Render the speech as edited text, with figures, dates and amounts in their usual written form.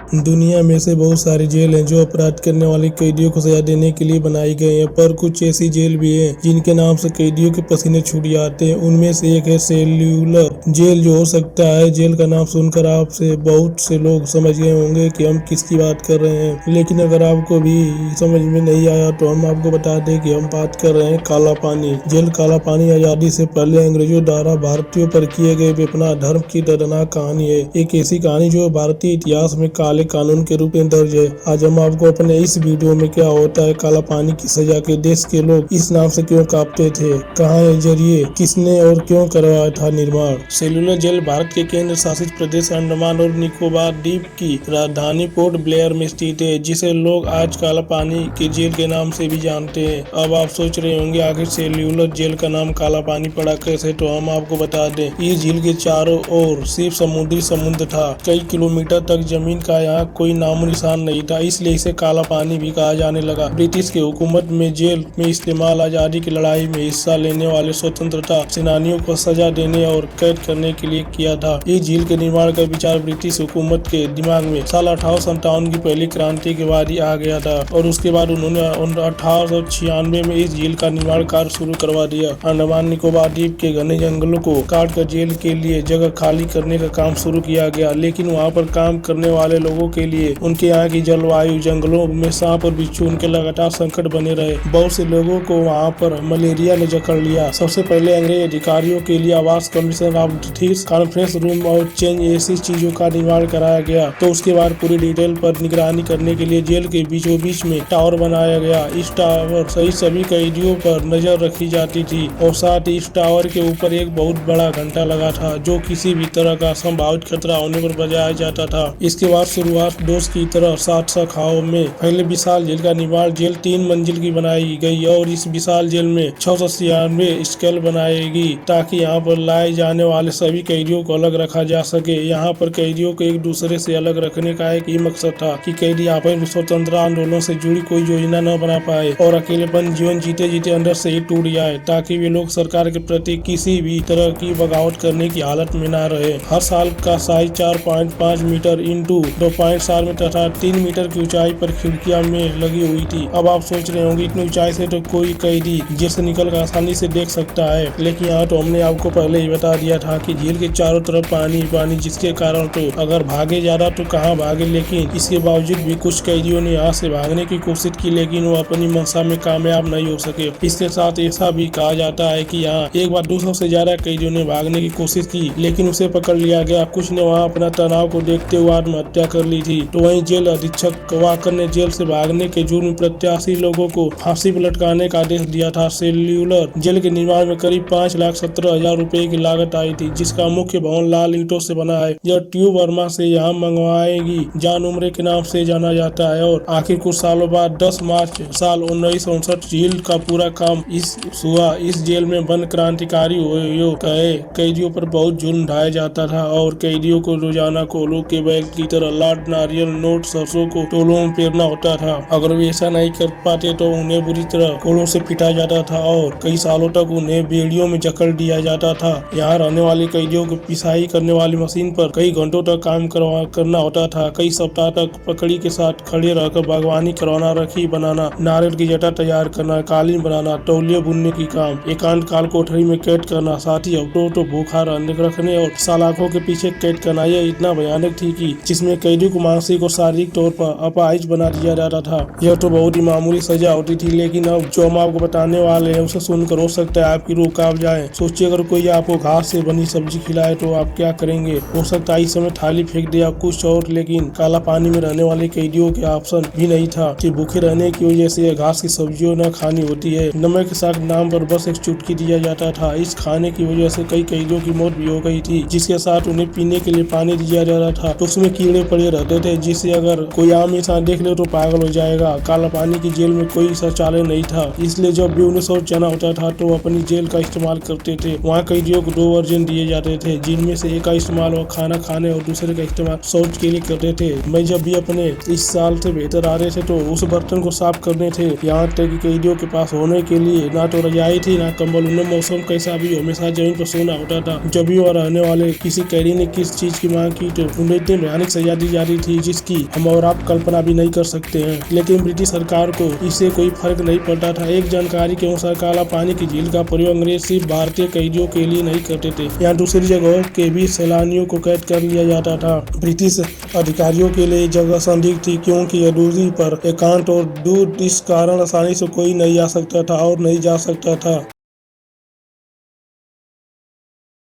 दुनिया में से बहुत सारी जेल हैं जो अपराध करने वाले कैदियों को सजा देने के लिए बनाई गई हैं, पर कुछ ऐसी जेल भी हैं जिनके नाम से कैदियों के पसीने छूट जाते हैं। उनमें से एक है सेल्यूलर जेल। जो हो सकता है जेल का नाम सुनकर आप से बहुत से लोग समझ गए होंगे कि हम किसकी बात कर रहे हैं, लेकिन अगर आपको भी समझ में नहीं आया तो हम आपको बता दें कि हम बात कर रहे हैं काला पानी जेल। काला पानी आजादी से पहले अंग्रेजों द्वारा भारतीयों पर किए गए बेपनाह धर्म की दर्दनाक कहानी है। एक ऐसी कहानी जो भारतीय इतिहास में काले कानून के रूप में दर्ज है। आज हम आपको अपने इस वीडियो में क्या होता है काला पानी की सजा के देश के लोग इस नाम से क्यों कांपते थे, कहाँ है जरिए, किसने और क्यों करवाया था निर्माण। सेल्यूलर जेल भारत के केंद्र शासित प्रदेश अंडमान और निकोबार द्वीप की राजधानी पोर्ट ब्लेयर में स्थित है, जिसे लोग आज काला पानी के जेल के नाम से भी जानते हैं। अब आप सोच रहे होंगे आखिर सेल्यूलर जेल का नाम काला पानी पड़ा कैसे, तो हम आपको बता दें इस झील के चारों ओर सिर्फ समुद्र था। कई किलोमीटर तक जमीन का यहाँ कोई नामो निशान नहीं था, इसलिए इसे काला पानी भी कहा जाने लगा। ब्रिटिश की हुकूमत में जेल में इस्तेमाल आजादी की लड़ाई में हिस्सा लेने वाले स्वतंत्रता सेनानियों को सजा देने और कैद करने के लिए किया था। इस झील के निर्माण का विचार ब्रिटिश हुकूमत के दिमाग में साल 1857 की पहली क्रांति के बाद ही आ गया था और उसके बाद उन्होंने 1896 में इस झील का निर्माण कार्य शुरू करवा दिया। अंडमान निकोबार द्वीप के घने जंगलों को काट कर जेल के लिए जगह खाली करने का काम शुरू किया गया, लेकिन वहाँ पर काम करने वाले लोगों के लिए उनके यहाँ की जलवायु, जंगलों में सांप और बिच्छू उनके लगातार संकट बने रहे। बहुत से लोगों को वहाँ पर मलेरिया ने जकड़ लिया। सबसे पहले अंग्रेज अधिकारियों के लिए आवास, कमीशन ऑफ डिथीज, कॉन्फ्रेंस रूम और चेंज ऐसी चीजों का निर्माण कराया गया। तो उसके बाद पूरी डिटेल पर निगरानी करने के लिए जेल के बीचों बीच में टावर बनाया गया। इस टावर सही सभी कैदियों पर नजर रखी जाती थी और साथ ही इस टावर के ऊपर एक बहुत बड़ा घंटा लगा था जो किसी भी तरह का संभावित खतरा होने पर बजाया जाता था। इसके बाद शुरुआत दोस्त की तरह सात शाखाओं में पहले विशाल जेल का निर्माण जेल 3 मंजिल की बनाई गई और इस विशाल जेल में 696 स्केल बनाएगी ताकि यहाँ पर लाए जाने वाले सभी कैदियों को अलग रखा जा सके। यहाँ पर कैदियों को एक दूसरे से अलग रखने का एक ही मकसद था कि कैदी आपस में स्वतंत्रता आंदोलन से जुड़ी कोई योजना न बना पाए और अकेलेपन जीवन जीते जीते अंदर से ही टूट जाए, ताकि वे लोग सरकार के प्रति किसी भी तरह की बगावत करने की हालत में न रहे। हर साल का साइज 4.5 मीटर इंटू 2.7 मीटर तथा 3 मीटर की ऊंचाई पर खिड़कियां में लगी हुई थी। अब आप सोच रहे होंगे इतनी ऊंचाई से तो कोई कैदी जेल से निकल कर आसानी से देख सकता है, लेकिन यहाँ तो हमने आपको पहले ही बता दिया था कि झील के चारों तरफ पानी पानी, जिसके कारण तो अगर भागे ज्यादा तो कहाँ भागे। लेकिन इसके बावजूद भी कुछ कैदियों ने यहाँ से भागने की कोशिश की, लेकिन वो अपनी मंशा में कामयाब नहीं हो सके। इसके साथ ऐसा भी कहा जाता है कि यहाँ एक बार 200 से ज्यादा कैदियों ने भागने की कोशिश की, लेकिन उसे पकड़ लिया गया। कुछ ने वहाँ अपना तनाव को देखते हुए आत्महत्या कर ली थी। तो वहीं जेल अधीक्षक वाकर ने जेल से भागने के जुर्म में प्रत्याशी लोगों को फांसी पर लटकाने का आदेश दिया था। सेल्यूलर जेल के निर्माण में करीब 5,17,000 रुपए की लागत आई थी, जिसका मुख्य भवन लाल ईंटों से बना है। यह ट्यूब वर्मा से यहाँ मंगवाएगी जान उम्रे के नाम से जाना जाता है। और आखिर कुछ सालों बाद 10 मार्च साल 1959 झील का पूरा काम हुआ। इस जेल में बंद क्रांतिकारी कैदियों पर बहुत जुल्म ढाया जाता था और कैदियों को रोजाना कोलों के बैग की तरह लाट, नारियल, नोट, सरसों को टोलों में पेरना होता था। अगर वे ऐसा नहीं कर पाते तो उन्हें बुरी तरह कोलों से पिटा जाता था और कई सालों तक उन्हें बेड़ियों में जकड़ दिया जाता था। यहाँ रहने वाले कैदियों को पिसाई करने वाली मशीन पर कई घंटों तक काम करना होता था। कई सप्ताह तक पकड़ी के साथ खड़े रहकर बागवानी करवाना, रखी बनाना, नारियल की जटा तैयार करना, कालीन बनाना, तौलिया बुनने की काम, एकांत काल कोठरी में कैद करना, साथ ही हफ्तों तो भूखा रखने और सलाखों के पीछे कैद करना। यह इतना भयानक थी कि जिसमें कैदी को मानसिक और शारीरिक तौर पर अपाहिज बना दिया जाता था। यह तो बहुत ही मामूली सजा होती थी, लेकिन अब जो हम आपको बताने वाले हैं उसे सुनकर हो सकता है आपकी रूह कांप जाए। सोचिए अगर कोई आपको घास से बनी सब्जी खिलाए तो आप क्या करेंगे। हो सकता है इस समय थाली फेंक दे या कुछ और, लेकिन काला पानी में रहने वाले कैदियों के ऑप्शन भी नहीं था कि भूखे रहने की वजह से घास की सब्जियों न खानी होती है। नमक के साथ नाम पर बस एक चुटकी दिया जाता था। इस खाने की वजह से कई कैदियों की मौत भी हो गई थी, जिसके साथ उन्हें पीने के लिए पानी दिया जाता था तो उसमें कीड़े पड़े रहते थे, जिससे अगर कोई आम इंसान देख ले तो पागल हो जाएगा। काला पानी की जेल में कोई शौचालय नहीं था, इसलिए जब भी उन्हें शौच जाना होता था तो अपनी जेल का इस्तेमाल करते थे। वहाँ कैदियों को 2 वर्जन दिए जाते थे, जिनमें से एक का इस्तेमाल वो खाना खाने और दूसरे का इस्तेमाल शौच के लिए करते थे। मैं जब भी अपने इस साल से बेहतर आ रहे थे तो उस बर्तन को साफ करने थे। यहाँ तक कि कैदियों के पास होने के लिए ना तो रजाई थी ना कंबल। उन्हें मौसम कैसा भी हमेशा जमीन पर सोना होता था। जब भी वह रहने वाले किसी कैदी ने किस चीज की मांग की तो उन्हें इतनी भयानक सजा दी जारी थी जिसकी हम और आप कल्पना भी नहीं कर सकते हैं, लेकिन ब्रिटिश सरकार को इससे कोई फर्क नहीं पड़ता था। एक जानकारी के अनुसार काला पानी की झील का प्रयोग अंग्रेज सिर्फ भारतीय कैदियों के लिए नहीं करते थे, यहाँ दूसरी जगहों के भी सैलानियों को कैद कर लिया जाता था। ब्रिटिश अधिकारियों के लिए जगह संदिग्ध थी क्योंकि यह दूरी पर एकांत और दूर, इस कारण आसानी से कोई नहीं आ सकता था और नहीं जा सकता था।